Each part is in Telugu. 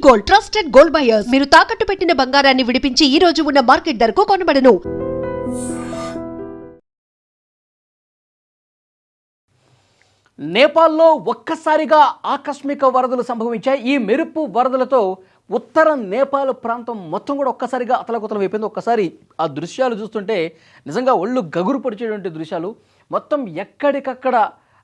Gold, trusted gold buyers. మీరు తాకట్టు పెట్టిన బంగారాన్ని విడిపించి ఈ రోజు ఉన్న మార్కెట్ ధరకు కొనబడను. నేపాల్లో ఒక్కసారిగా ఆకస్మిక వరదలు సంభవించాయి. ఈ మెరుపు వరదలతో ఉత్తర నేపాల్ ప్రాంతం మొత్తం కూడా ఒక్కసారిగా అతలకుతలం అయిపోయింది. ఒక్కసారి ఆ దృశ్యాలు చూస్తుంటే నిజంగా ఒళ్ళు గగురు పొడిచేటువంటి దృశ్యాలు. మొత్తం ఎక్కడికక్కడ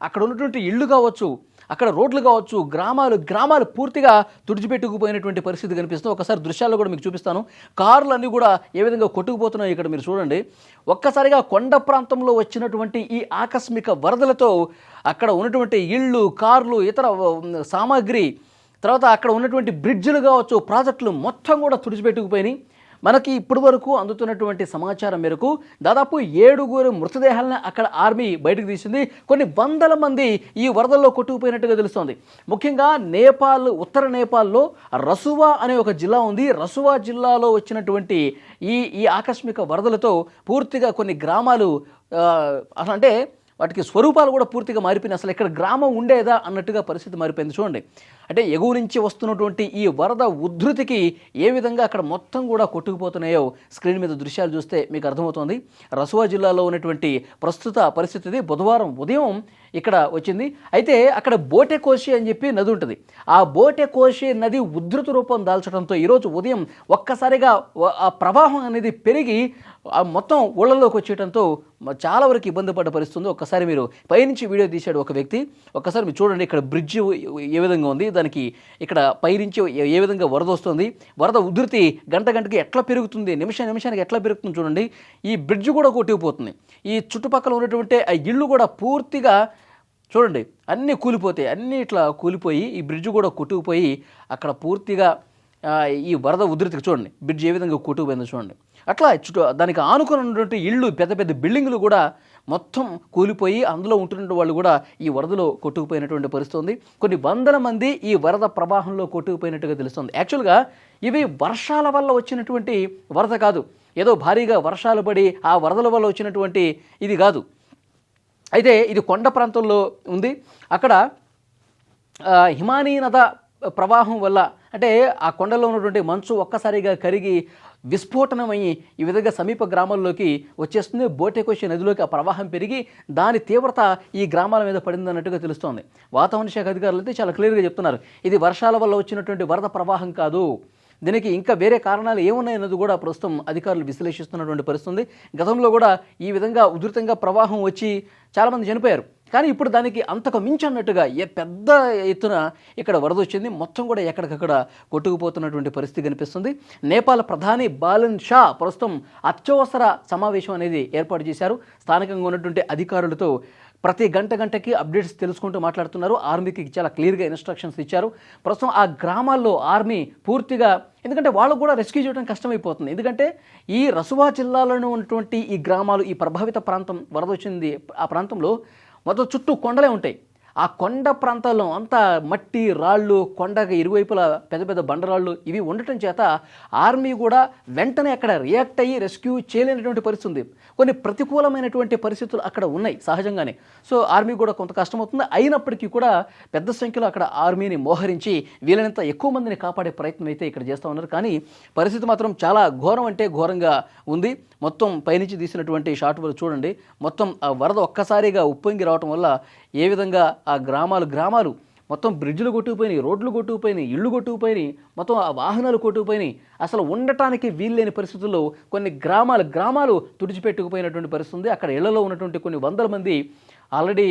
అక్కడ ఉన్నటువంటి ఇళ్ళు కావచ్చు, అక్కడ రోడ్లు కావచ్చు, గ్రామాలు పూర్తిగా తుడిచిపెట్టుకుపోయినటువంటి పరిస్థితి కనిపిస్తుంది. ఒకసారి దృశ్యాల్లో కూడా మీకు చూపిస్తాను. కార్లు అన్నీ కూడా ఏ విధంగా కొట్టుకుపోతున్నాయి ఇక్కడ మీరు చూడండి. ఒక్కసారిగా కొండ ప్రాంతంలో వచ్చినటువంటి ఈ ఆకస్మిక వరదలతో అక్కడ ఉన్నటువంటి ఇళ్ళు, కార్లు, ఇతర సామాగ్రి, తర్వాత అక్కడ ఉన్నటువంటి బ్రిడ్జ్లు కావచ్చు, ప్రాజెక్టులు మొత్తం కూడా తుడిచిపెట్టుకుపోయినాయి. మనకి ఇప్పటి వరకు అందుతున్నటువంటి సమాచారం మేరకు దాదాపు 7 మృతదేహాలను అక్కడ ఆర్మీ బయటకు తీసింది. కొన్ని వందల మంది ఈ వరదల్లో కొట్టుకుపోయినట్టుగా తెలుస్తోంది. ముఖ్యంగా నేపాల్, ఉత్తర నేపాల్లో రసువా అనే ఒక జిల్లా ఉంది. రసువా జిల్లాలో వచ్చినటువంటి ఈ ఆకస్మిక వరదలతో పూర్తిగా కొన్ని గ్రామాలు అంటే వాటికి స్వరూపాలు కూడా పూర్తిగా మారిపోయినాయి. అసలు ఇక్కడ గ్రామం ఉండేదా అన్నట్టుగా పరిస్థితి మారిపోయింది. చూడండి, అంటే ఎగువ నుంచి వస్తున్నటువంటి ఈ వరద ఉధృతికి ఏ విధంగా అక్కడ మొత్తం కూడా కొట్టుకుపోతున్నాయో స్క్రీన్ మీద దృశ్యాలు చూస్తే మీకు అర్థమవుతోంది. రసువా జిల్లాలో ఉన్నటువంటి ప్రస్తుత పరిస్థితి బుధవారం ఉదయం ఇక్కడ వచ్చింది. అయితే అక్కడ బోటెకోషి అని చెప్పి నది ఉంటుంది. ఆ బోటెకోషి నది ఉధృత రూపం దాల్చడంతో ఈరోజు ఉదయం ఒక్కసారిగా ఆ ప్రవాహం అనేది పెరిగి మొత్తం ఊళ్ళలోకి వచ్చేయడంతో చాలా వరకు ఇబ్బంది పడ్డ పరిస్థితుంది. ఒక్కసారి మీరు పైనుంచి వీడియో తీశాడు ఒక వ్యక్తి. ఒక్కసారి మీరు చూడండి, ఇక్కడ బ్రిడ్జ్ ఏ విధంగా ఉంది, దానికి ఇక్కడ పైనుంచి ఏ విధంగా వరద వస్తుంది, వరద ఉధృతి గంటకి ఎట్లా పెరుగుతుంది, నిమిషానికి ఎట్లా పెరుగుతుంది చూడండి. ఈ బ్రిడ్జ్ కూడా కొట్టుకుపోతుంది. ఈ చుట్టుపక్కల ఉన్నటువంటి ఆ ఇళ్ళు కూడా పూర్తిగా చూడండి అన్నీ కూలిపోతాయి. అన్నీ ఇట్లా కూలిపోయి ఈ బ్రిడ్జ్ కూడా కొట్టుకుపోయి అక్కడ పూర్తిగా ఈ వరద ఉధృతికి చూడండి బ్రిడ్జ్ ఏ విధంగా కొట్టుకుపోయిందో చూడండి. అట్లా దానికి ఆనుకుని ఉన్నటువంటి ఇళ్ళు, పెద్ద బిల్డింగులు కూడా మొత్తం కూలిపోయి అందులో ఉంటున్న వాళ్ళు కూడా ఈ వరదలో కొట్టుకుపోయినటువంటి పరిస్థితి ఉంది. కొన్ని వందల మంది ఈ వరద ప్రవాహంలో కొట్టుకుపోయినట్టుగా తెలుస్తుంది. యాక్చువల్గా ఇవి వర్షాల వల్ల వచ్చినటువంటి వరద కాదు, ఏదో భారీగా వర్షాలు పడి ఆ వరదల వల్ల వచ్చినటువంటి ఇది కాదు. అయితే ఇది కొండ ప్రాంతంలో ఉంది. అక్కడ హిమానీ నద ప్రవాహం వల్ల అంటే ఆ కొండలో ఉన్నటువంటి మంచు ఒక్కసారిగా కరిగి విస్ఫోటనమయ్యి ఈ విధంగా సమీప గ్రామాల్లోకి వచ్చేస్తుంది. బోటెకోషి నదిలోకి ఆ ప్రవాహం పెరిగి దాని తీవ్రత ఈ గ్రామాల మీద పడిందన్నట్టుగా తెలుస్తోంది. వాతావరణ శాఖ అధికారులు అయితే చాలా క్లియర్గా చెప్తున్నారు, ఇది వర్షాల వల్ల వచ్చినటువంటి వరద ప్రవాహం కాదు, దీనికి ఇంకా వేరే కారణాలు ఏమున్నాయన్నది కూడా ప్రస్తుతం అధికారులు విశ్లేషిస్తున్నటువంటి పరిస్థితి. గతంలో కూడా ఈ విధంగా ఉధృతంగా ప్రవాహం వచ్చి చాలామంది చనిపోయారు. కానీ ఇప్పుడు దానికి అంతకు మించి అన్నట్టుగా పెద్ద ఎత్తున ఇక్కడ వరద వచ్చింది. మొత్తం కూడా ఎక్కడికక్కడ కొట్టుకుపోతున్నటువంటి పరిస్థితి కనిపిస్తుంది. నేపాల్ ప్రధాని బాలన్ షా ప్రస్తుతం అత్యవసర సమావేశం అనేది ఏర్పాటు చేశారు. స్థానికంగా ఉన్నటువంటి అధికారులతో ప్రతి గంటకి అప్డేట్స్ తెలుసుకుంటూ మాట్లాడుతున్నారు. ఆర్మీకి చాలా క్లియర్గా ఇన్స్ట్రక్షన్స్ ఇచ్చారు. ప్రస్తుతం ఆ గ్రామాల్లో ఆర్మీ పూర్తిగా, ఎందుకంటే వాళ్ళకు కూడా రెస్క్యూ చేయడం కష్టమైపోతుంది. ఎందుకంటే ఈ రసువా జిల్లాలో ఉన్నటువంటి ఈ గ్రామాలు, ఈ ప్రభావిత ప్రాంతం వరద వచ్చింది, ఆ ప్రాంతంలో మొత్తం చుట్టూ కొండలే ఉంటాయి. ఆ కొండ ప్రాంతాల్లో అంతా మట్టి, రాళ్ళు, కొండకి ఇరువైపులా పెద్ద బండరాళ్ళు ఇవి ఉండటం చేత ఆర్మీ కూడా వెంటనే అక్కడ రియాక్ట్ అయ్యి రెస్క్యూ చేయలేనటువంటి పరిస్థితి ఉంది. కొన్ని ప్రతికూలమైనటువంటి పరిస్థితులు అక్కడ ఉన్నాయి సహజంగానే. సో ఆర్మీ కూడా కొంత కష్టమవుతుంది. అయినప్పటికీ కూడా పెద్ద సంఖ్యలో అక్కడ ఆర్మీని మోహరించి వీలైనంత ఎక్కువ మందిని కాపాడే ప్రయత్నం అయితే ఇక్కడ చేస్తూ ఉన్నారు. కానీ పరిస్థితి మాత్రం చాలా ఘోరం అంటే ఘోరంగా ఉంది. మొత్తం పైనుంచి తీసినటువంటి షాట్ వరకు చూడండి, మొత్తం ఆ వరద ఒక్కసారిగా ఉప్పొంగి రావటం వల్ల ఏ విధంగా ఆ గ్రామాలు మొత్తం బ్రిడ్జ్లు కొట్టుకుపోయినాయి, రోడ్లు కొట్టుకుపోయినాయి, ఇళ్ళు కొట్టుకుపోయినాయి, మొత్తం ఆ వాహనాలు కొట్టుకుపోయినాయి. అసలు ఉండటానికి వీల్లేని పరిస్థితుల్లో కొన్ని గ్రామాలు తుడిచిపెట్టుకుపోయినటువంటి పరిస్థితి ఉంది. అక్కడ ఇళ్లలో ఉన్నటువంటి కొన్ని వందల మంది ఆల్రెడీ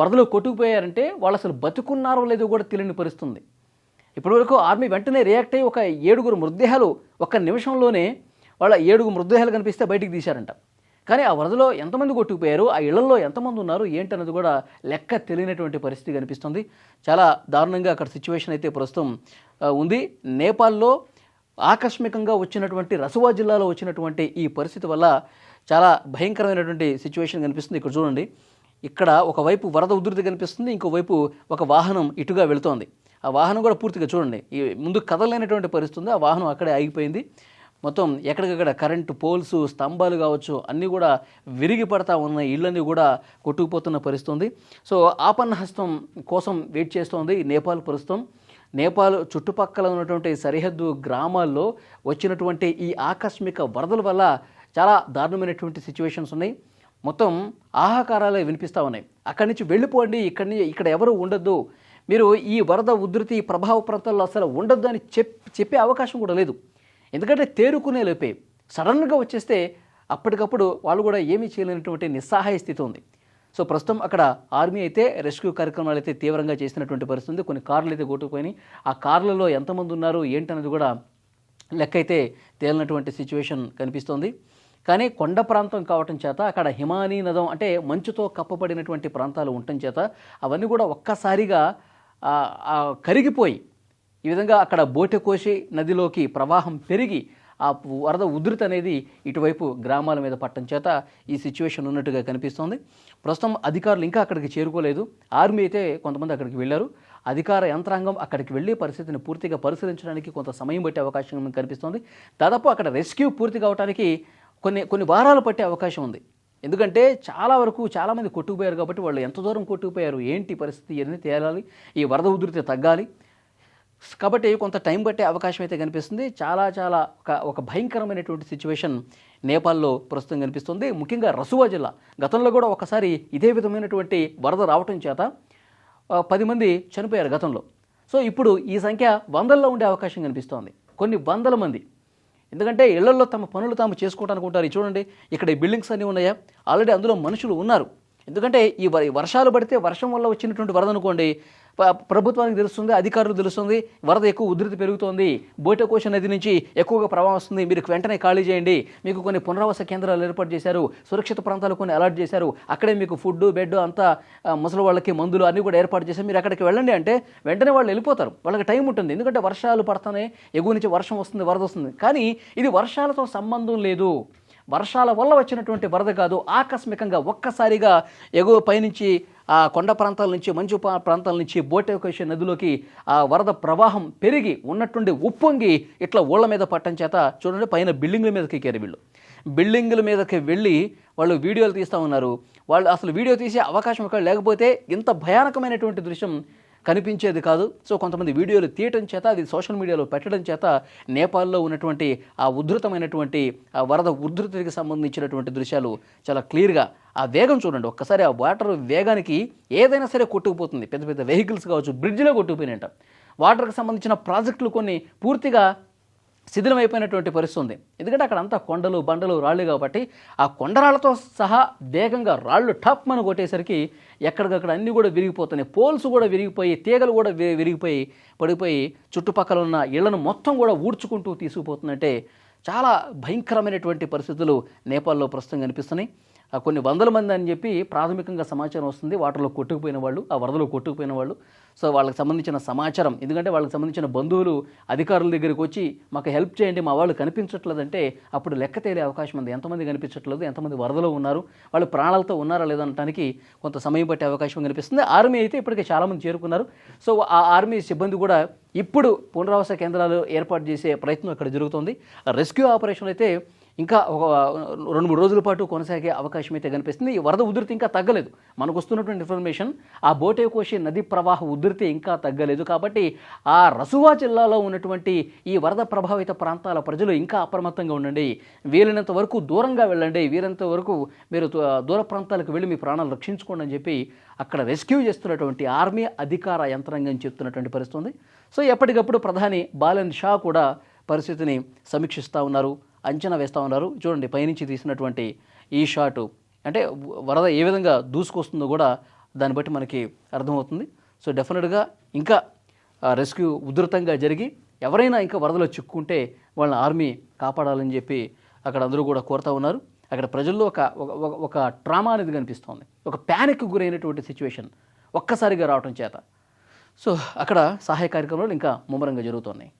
వరదలో కొట్టుకుపోయారంటే వాళ్ళు అసలు బతుకున్నారో లేదో కూడా తెలియని పరిస్థితుంది. ఇప్పటివరకు ఆర్మీ వెంటనే రియాక్ట్ అయ్యి ఒక 7 మృతదేహాలు ఒక్క నిమిషంలోనే వాళ్ళ 7 మృతదేహాలు కనిపిస్తే బయటికి తీశారంట. కానీ ఆ వరదలో ఎంతమంది కొట్టుకుపోయారు, ఆ ఇళ్లలో ఎంతమంది ఉన్నారు ఏంటన్నది కూడా లెక్క తెలియనటువంటి పరిస్థితి కనిపిస్తుంది. చాలా దారుణంగా అక్కడ సిచ్యువేషన్ అయితే ప్రస్తుతం ఉంది. నేపాల్లో ఆకస్మికంగా వచ్చినటువంటి రసువా జిల్లాలో వచ్చినటువంటి ఈ పరిస్థితి వల్ల చాలా భయంకరమైనటువంటి సిచ్యువేషన్ కనిపిస్తుంది. ఇక్కడ చూడండి, ఇక్కడ ఒకవైపు వరద ఉధృతి కనిపిస్తుంది, ఇంకోవైపు ఒక వాహనం ఇటుగా వెళుతోంది. ఆ వాహనం కూడా పూర్తిగా చూడండి ఈ ముందు కదలలేనటువంటి పరిస్థితి ఉంది. ఆ వాహనం అక్కడే ఆగిపోయింది. మొత్తం ఎక్కడికక్కడ కరెంటు పోల్స్, స్తంభాలు కావచ్చు అన్నీ కూడా విరిగి పడతా ఉన్న ఇళ్ళన్నీ కూడా కొట్టుకుపోతున్న పరిస్థితి ఉంది. సో ఆపన్న హస్తం కోసం వెయిట్ చేస్తోంది నేపాల్ ప్రస్తుతం. నేపాల్ చుట్టుపక్కల ఉన్నటువంటి సరిహద్దు గ్రామాల్లో వచ్చినటువంటి ఈ ఆకస్మిక వరదల వల్ల చాలా దారుణమైనటువంటి సిచ్యువేషన్స్ ఉన్నాయి. మొత్తం ఆహాకారాలే వినిపిస్తూ ఉన్నాయి. అక్కడి నుంచి వెళ్ళిపోండి, ఇక్కడ ఎవరు ఉండొద్దు, మీరు ఈ వరద ఉధృతి ప్రభావ ప్రాంతాల్లో అసలు ఉండొద్దు అని చెప్పే అవకాశం కూడా లేదు. ఎందుకంటే తేరుకునే లోపే సడన్గా వచ్చేస్తే అప్పటికప్పుడు వాళ్ళు కూడా ఏమీ చేయలేనటువంటి నిస్సహాయ స్థితి ఉంది. సో ప్రస్తుతం అక్కడ ఆర్మీ అయితే రెస్క్యూ కార్యక్రమాలు అయితే తీవ్రంగా చేసినటువంటి పరిస్థితి ఉంది. కొన్ని కార్లు అయితే కొట్టుకుపోయినాయి. ఆ కార్లలో ఎంతమంది ఉన్నారు ఏంటనేది కూడా లెక్క అయితే తేలినటువంటి సిచ్యువేషన్ కనిపిస్తోంది. కానీ కొండ ప్రాంతం కావటం చేత అక్కడ హిమానీ నదం అంటే మంచుతో కప్పబడినటువంటి ప్రాంతాలు ఉండటం చేత అవన్నీ కూడా ఒక్కసారిగా కరిగిపోయి ఈ విధంగా అక్కడ బోటెకోషి నదిలోకి ప్రవాహం పెరిగి ఆ వరద ఉధృతి అనేది ఇటువైపు గ్రామాల మీద పట్టడం చేత ఈ సిచ్యువేషన్ ఉన్నట్టుగా కనిపిస్తోంది. ప్రస్తుతం అధికారులు ఇంకా అక్కడికి చేరుకోలేదు. ఆర్మీ అయితే కొంతమంది అక్కడికి వెళ్ళారు. అధికార యంత్రాంగం అక్కడికి వెళ్ళి పరిస్థితిని పూర్తిగా పరిశీలించడానికి కొంత సమయం పట్టే అవకాశం కనిపిస్తోంది. దాదాపు అక్కడ రెస్క్యూ పూర్తి కావడానికి కొన్ని వారాలు పట్టే అవకాశం ఉంది. ఎందుకంటే చాలామంది కొట్టుకుపోయారు కాబట్టి వాళ్ళు ఎంత దూరం కొట్టుకుపోయారు, ఏంటి పరిస్థితి ఇవన్నీ తేలాలి, ఈ వరద ఉధృతి తగ్గాలి. కాబట్టి కొంత టైం పట్టే అవకాశం అయితే కనిపిస్తుంది. చాలా ఒక భయంకరమైనటువంటి సిచ్యువేషన్ నేపాల్లో ప్రస్తుతం కనిపిస్తుంది. ముఖ్యంగా రసువా జిల్లా గతంలో కూడా ఒకసారి ఇదే విధమైనటువంటి వరద రావటం చేత 10 మంది చనిపోయారు గతంలో. సో ఇప్పుడు ఈ సంఖ్య వందల్లో ఉండే అవకాశం కనిపిస్తోంది. కొన్ని వందల మంది. ఎందుకంటే ఇళ్లలో తమ పనులు తాము చేసుకోవడానికి ఉంటారు. చూడండి, ఇక్కడ ఈ బిల్డింగ్స్ అన్నీ ఉన్నాయా, ఆల్రెడీ అందులో మనుషులు ఉన్నారు. ఎందుకంటే ఈ వర్షాలు పడితే వర్షం వల్ల వచ్చినటువంటి వరద అనుకోండి, ప్రభుత్వానికి తెలుస్తుంది, అధికారులు తెలుస్తుంది, వరద ఎక్కువ ఉధృతి పెరుగుతోంది, బోటెకోషి నది నుంచి ఎక్కువగా ప్రవాహం వస్తుంది, మీరు వెంటనే ఖాళీ చేయండి, మీకు కొన్ని పునరావాస కేంద్రాలు ఏర్పాటు చేశారు, సురక్షిత ప్రాంతాలు కొన్ని అలాట్ చేశారు, అక్కడే మీకు ఫుడ్ బెడ్ అంతా ముసలి వాళ్ళకి మందులు అన్నీ కూడా ఏర్పాటు చేశారు, మీరు అక్కడికి వెళ్ళండి అంటే వెంటనే వాళ్ళు వెళ్ళిపోతారు. వాళ్ళకి టైం ఉంటుంది. ఎందుకంటే వర్షాలు పడతానే, ఎగువ నుంచి వర్షం వస్తుంది, వరద వస్తుంది. కానీ ఇది వర్షాలతో సంబంధం లేదు. వర్షాల వల్ల వచ్చినటువంటి వరద కాదు. ఆకస్మికంగా ఒక్కసారిగా ఎగువ పైనుంచి ఆ కొండ ప్రాంతాల నుంచి, మంచు ప్రాంతాల నుంచి బోటెకోషి నదిలోకి ఆ వరద ప్రవాహం పెరిగి ఉన్నట్టుండి ఉప్పొంగి ఇట్లా ఊళ్ళ మీద పట్టం చేత చూడండి, పైన బిల్డింగ్ల మీదకి ఎక్కారు వీళ్ళు. బిల్డింగ్ల మీదకి వెళ్ళి వాళ్ళు వీడియోలు తీస్తూ ఉన్నారు. వాళ్ళు అసలు వీడియో తీసే అవకాశం ఇక్కడ లేకపోతే ఇంత భయానకమైనటువంటి దృశ్యం కనిపించేది కాదు. సో కొంతమంది వీడియోలు తీయటం చేత, అది సోషల్ మీడియాలో పెట్టడం చేత నేపాల్లో ఉన్నటువంటి ఆ ఉధృతమైనటువంటి ఆ వరద ఉధృతికి సంబంధించినటువంటి దృశ్యాలు చాలా క్లియర్గా, ఆ వేగం చూడండి ఒక్కసారి, ఆ వాటర్ వేగానికి ఏదైనా సరే కొట్టుకుపోతుంది. పెద్ద పెద్ద వెహికల్స్ కావచ్చు, బ్రిడ్జ్లో కొట్టుకుపోయినట్ట. వాటర్కి సంబంధించిన ప్రాజెక్టులు కొన్ని పూర్తిగా శిథిలమైపోయినటువంటి పరిస్థితి ఉంది. ఎందుకంటే అక్కడ అంతా కొండలు బండలు రాళ్ళు కాబట్టి ఆ కొండరాళ్లతో సహా వేగంగా రాళ్ళు టప్ మన కొట్టేసరికి ఎక్కడికక్కడ అన్నీ కూడా విరిగిపోతున్నాయి. పోల్స్ కూడా విరిగిపోయి, తీగలు కూడా విరిగిపోయి పడిపోయి చుట్టుపక్కల ఉన్న ఇళ్లను మొత్తం కూడా ఊడ్చుకుంటూ తీసుకుపోతుందంటే చాలా భయంకరమైనటువంటి పరిస్థితులు నేపాల్లో ప్రస్తుతం కనిపిస్తున్నాయి. కొన్ని వందల మంది అని చెప్పి ప్రాథమికంగా సమాచారం వస్తుంది. వాటర్లో కొట్టుకుపోయిన వాళ్ళు, ఆ వరదలో కొట్టుకుపోయిన వాళ్ళు. సో వాళ్ళకి సంబంధించిన సమాచారం, ఎందుకంటే వాళ్ళకి సంబంధించిన బంధువులు అధికారుల దగ్గరికి వచ్చి మాకు హెల్ప్ చేయండి, మా వాళ్ళు కనిపించట్లేదంటే అప్పుడు లెక్క తేలే అవకాశం ఉంది. ఎంతమంది కనిపించట్లేదు, ఎంతమంది వరదలో ఉన్నారు, వాళ్ళు ప్రాణాలతో ఉన్నారా లేదనడానికి కొంత సమయం పట్టే అవకాశం కనిపిస్తుంది. ఆర్మీ అయితే ఇప్పటికే చాలామంది చేరుకున్నారు. సో ఆ ఆర్మీ సిబ్బంది కూడా ఇప్పుడు పునరావాస కేంద్రాలు ఏర్పాటు చేసే ప్రయత్నం ఇక్కడ జరుగుతుంది. రెస్క్యూ ఆపరేషన్ అయితే ఇంకా ఒక 2-3 రోజుల పాటు కొనసాగే అవకాశం అయితే కనిపిస్తుంది. ఈ వరద ఉధృతి ఇంకా తగ్గలేదు. మనకు వస్తున్నటువంటి ఇన్ఫర్మేషన్, ఆ బోటెకోషి నది ప్రవాహ ఉధృతి ఇంకా తగ్గలేదు. కాబట్టి ఆ రసువా జిల్లాలో ఉన్నటువంటి ఈ వరద ప్రభావిత ప్రాంతాల ప్రజలు ఇంకా అప్రమత్తంగా ఉండండి, వీలైనంత వరకు దూరంగా వెళ్ళండి, వీలైనంత వరకు మీరు దూర ప్రాంతాలకు వెళ్ళి మీ ప్రాణాలు రక్షించుకోండి అని చెప్పి అక్కడ రెస్క్యూ చేస్తున్నటువంటి ఆర్మీ అధికార యంత్రాంగం చెప్తున్నటువంటి పరిస్థితి ఉంది. సో ఎప్పటికప్పుడు ప్రధాని బాలన్ షా కూడా పరిస్థితిని సమీక్షిస్తూ ఉన్నారు, అంచనా వేస్తూ ఉన్నారు. చూడండి, పైనుంచి తీసినటువంటి ఈ షాటు అంటే వరద ఏ విధంగా దూసుకొస్తుందో కూడా దాన్ని బట్టి మనకి అర్థమవుతుంది. సో డెఫినెట్గా ఇంకా రెస్క్యూ ఉధృతంగా జరిగి ఎవరైనా ఇంకా వరదలో చిక్కుంటే వాళ్ళని ఆర్మీ కాపాడాలని చెప్పి అక్కడ అందరూ కూడా కోరుతూ ఉన్నారు. అక్కడ ప్రజల్లో ఒక ట్రామా అనేది కనిపిస్తోంది, ఒక ప్యానిక్ గురైనటువంటి సిచ్యువేషన్ ఒక్కసారిగా రావటం చేత. సో అక్కడ సహాయ కార్యక్రమాలు ఇంకా ముమ్మరంగా జరుగుతున్నాయి.